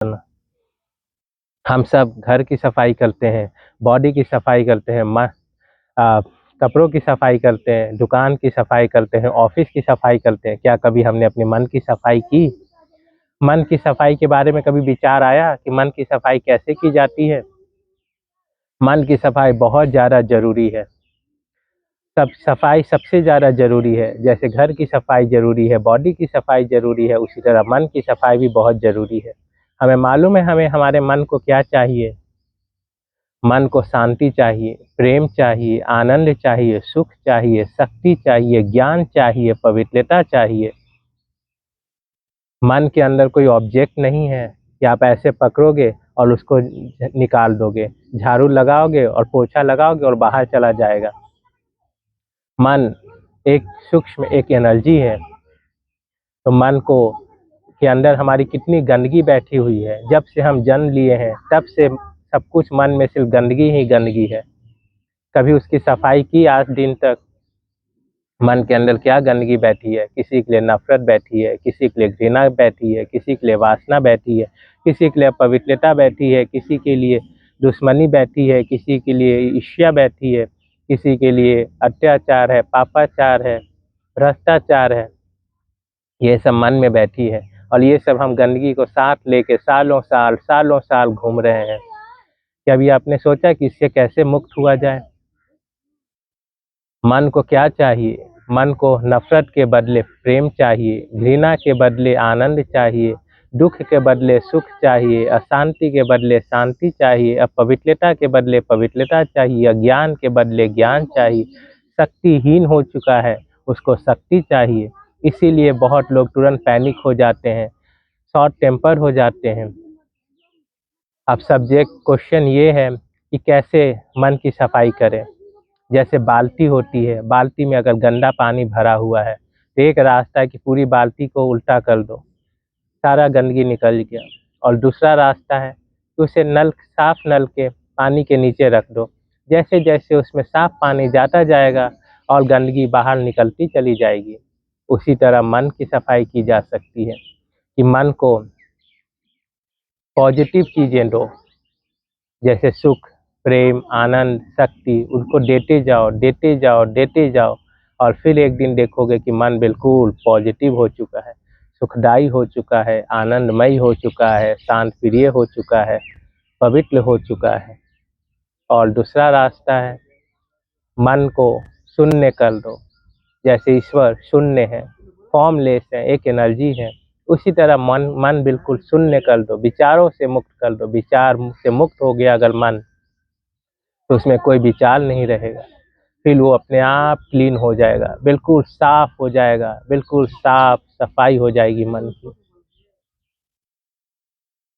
हम सब घर की सफाई करते हैं, बॉडी की सफाई करते हैं, कपड़ों की सफाई करते हैं, दुकान की सफाई करते हैं, ऑफिस की सफाई करते हैं। क्या कभी हमने अपने मन की सफाई की? मन की सफाई के बारे में कभी विचार आया कि मन की सफाई कैसे की जाती है? मन की सफाई बहुत ज़्यादा ज़रूरी है। सब सफाई सबसे ज़्यादा ज़रूरी है। जैसे घर की सफाई ज़रूरी है, बॉडी की सफाई ज़रूरी है, उसी तरह मन की सफाई भी बहुत ज़रूरी है। हमें मालूम है हमें हमारे मन को क्या चाहिए? मन को शांति चाहिए, प्रेम चाहिए, आनंद चाहिए, सुख चाहिए, शक्ति चाहिए, ज्ञान चाहिए, पवित्रता चाहिए। मन के अंदर कोई ऑब्जेक्ट नहीं है कि आप ऐसे पकड़ोगे और उसको निकाल दोगे, झाड़ू लगाओगे और पोछा लगाओगे और बाहर चला जाएगा। मन एक सूक्ष्म एक एनर्जी है। तो मन को के अंदर हमारी कितनी गंदगी बैठी हुई है। जब से हम जन्म लिए हैं तब से सब कुछ मन में सिर्फ गंदगी ही गंदगी है। कभी उसकी सफाई की आज दिन तक? मन के अंदर क्या गंदगी बैठी है? किसी के लिए नफरत बैठी है, किसी के लिए घृणा बैठी है, किसी के लिए वासना बैठी है, किसी के लिए अपवित्रता बैठी है, किसी के लिए दुश्मनी बैठी है, किसी के लिए ईर्ष्या बैठी है, किसी के लिए अत्याचार है, पापाचार है, भ्रष्टाचार है। ये सब मन में बैठी है और ये सब हम गंदगी को साथ लेके सालों साल घूम रहे हैं। क्या अभी आपने सोचा कि इससे कैसे मुक्त हुआ जाए? मन को क्या चाहिए? मन को नफरत के बदले प्रेम चाहिए, घृणा के बदले आनंद चाहिए, दुख के बदले सुख चाहिए, अशांति के बदले शांति चाहिए, अपवित्रता के बदले पवित्रता चाहिए, अज्ञान के बदले ज्ञान चाहिए। शक्तिहीन हो चुका है, उसको शक्ति चाहिए। इसीलिए बहुत लोग तुरंत पैनिक हो जाते हैं, शॉर्ट टेम्पर हो जाते हैं। अब सब्जेक्ट क्वेश्चन ये है कि कैसे मन की सफाई करें। जैसे बाल्टी होती है, बाल्टी में अगर गंदा पानी भरा हुआ है तो एक रास्ता है कि पूरी बाल्टी को उल्टा कर दो, सारा गंदगी निकल गया। और दूसरा रास्ता है कि उसे साफ नल के पानी के नीचे रख दो। जैसे जैसे उसमें साफ पानी जाता जाएगा और गंदगी बाहर निकलती चली जाएगी। उसी तरह मन की सफाई की जा सकती है कि मन को पॉजिटिव चीज़ें दो, जैसे सुख, प्रेम, आनंद, शक्ति, उनको देते जाओ, देते जाओ, देते जाओ। और फिर एक दिन देखोगे कि मन बिल्कुल पॉजिटिव हो चुका है, सुखदायी हो चुका है, आनंदमयी हो चुका है, शांत प्रिय हो चुका है, पवित्र हो चुका है। और दूसरा रास्ता है, मन को शून्य कर दो। जैसे ईश्वर शून्य है, फॉर्मलेस है, एक एनर्जी है। उसी तरह मन बिल्कुल शून्य कर दो, विचारों से मुक्त कर दो। विचार से मुक्त हो गया अगर मन, तो उसमें कोई विचार नहीं रहेगा। फिर वो अपने आप क्लीन हो जाएगा, बिल्कुल साफ हो जाएगा, बिल्कुल साफ सफाई हो जाएगी मन की।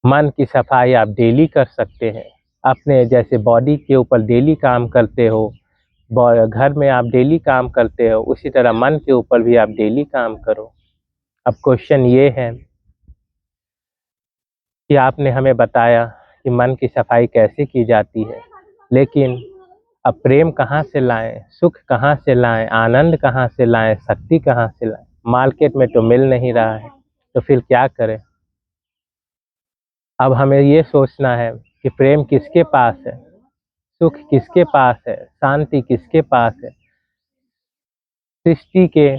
मन की सफाई आप डेली कर सकते हैं। अपने जैसे बॉडी के ऊपर डेली काम करते हो, घर में आप डेली काम करते हो, उसी तरह मन के ऊपर भी आप डेली काम करो। अब क्वेश्चन ये है कि आपने हमें बताया कि मन की सफाई कैसे की जाती है, लेकिन अब प्रेम कहाँ से लाएं, सुख कहाँ से लाएं, आनंद कहाँ से लाएं, शक्ति कहाँ से लाएं? मार्केट में तो मिल नहीं रहा है, तो फिर क्या करें? अब हमें ये सोचना है कि प्रेम किसके पास है, सुख किसके पास है, शांति किसके पास है। सृष्टि के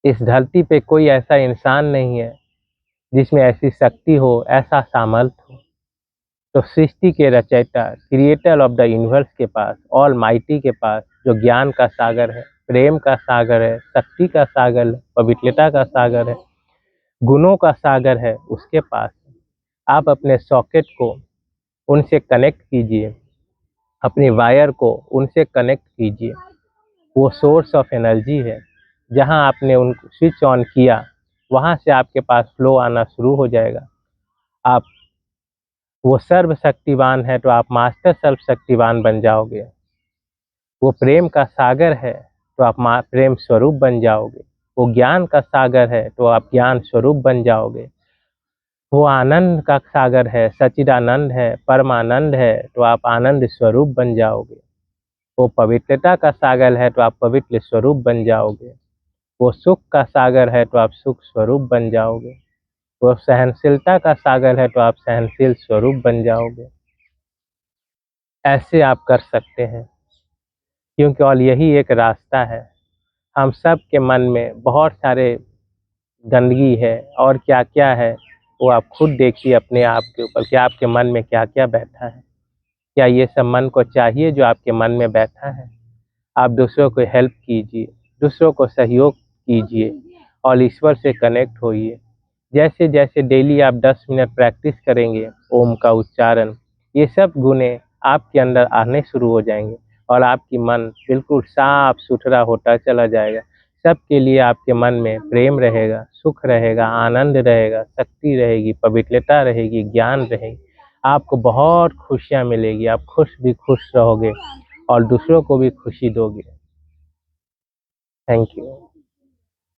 इस धरती पे कोई ऐसा इंसान नहीं है जिसमें ऐसी शक्ति हो, ऐसा सामर्थ्य हो। तो सृष्टि के रचयिता, क्रिएटर ऑफ द यूनिवर्स के पास, ऑल माइटी के पास, जो ज्ञान का सागर है, प्रेम का सागर है, शक्ति का सागर है, पवित्रता का सागर है, गुणों का सागर है, उसके पास है। आप अपने सॉकेट को उनसे कनेक्ट कीजिए, अपनी वायर को उनसे कनेक्ट कीजिए। वो सोर्स ऑफ एनर्जी है। जहाँ आपने उन स्विच ऑन किया, वहाँ से आपके पास फ्लो आना शुरू हो जाएगा। आप वो सर्वशक्तिवान है तो आप मास्टर सर्वशक्तिवान बन जाओगे। वो प्रेम का सागर है तो आप प्रेम स्वरूप बन जाओगे। वो ज्ञान का सागर है तो आप ज्ञान स्वरूप बन जाओगे। वो आनंद का सागर है, सच्चिदानंद है, परमानंद है, तो आप आनंद स्वरूप बन जाओगे। वो पवित्रता का सागर है तो आप पवित्र स्वरूप बन जाओगे। वो सुख का सागर है तो आप सुख स्वरूप बन जाओगे। वो सहनशीलता का सागर है तो आप सहनशील स्वरूप बन जाओगे। ऐसे आप कर सकते हैं, क्योंकि और यही एक रास्ता है। हम सब के मन में बहुत सारे गंदगी है और क्या-क्या है, वो आप खुद देखिए अपने आप के ऊपर कि आपके मन में क्या-क्या बैठा है। क्या ये सब मन को चाहिए जो आपके मन में बैठा है? आप दूसरों को हेल्प कीजिए, दूसरों को सहयोग कीजिए और ईश्वर से कनेक्ट होइए। जैसे-जैसे डेली आप 10 मिनट प्रैक्टिस करेंगे ओम का उच्चारण, ये सब गुणे आपके अंदर आने शुरू हो जाएँगे और आपकी मन बिल्कुल साफ-सुथरा होता चला जाएगा। सबके लिए आपके मन में प्रेम रहेगा, सुख रहेगा, आनंद रहेगा, शक्ति रहेगी, पवित्रता रहेगी, ज्ञान रहेगी। आपको बहुत खुशियाँ मिलेगी, आप खुश भी खुश रहोगे और दूसरों को भी खुशी दोगे। Thank you.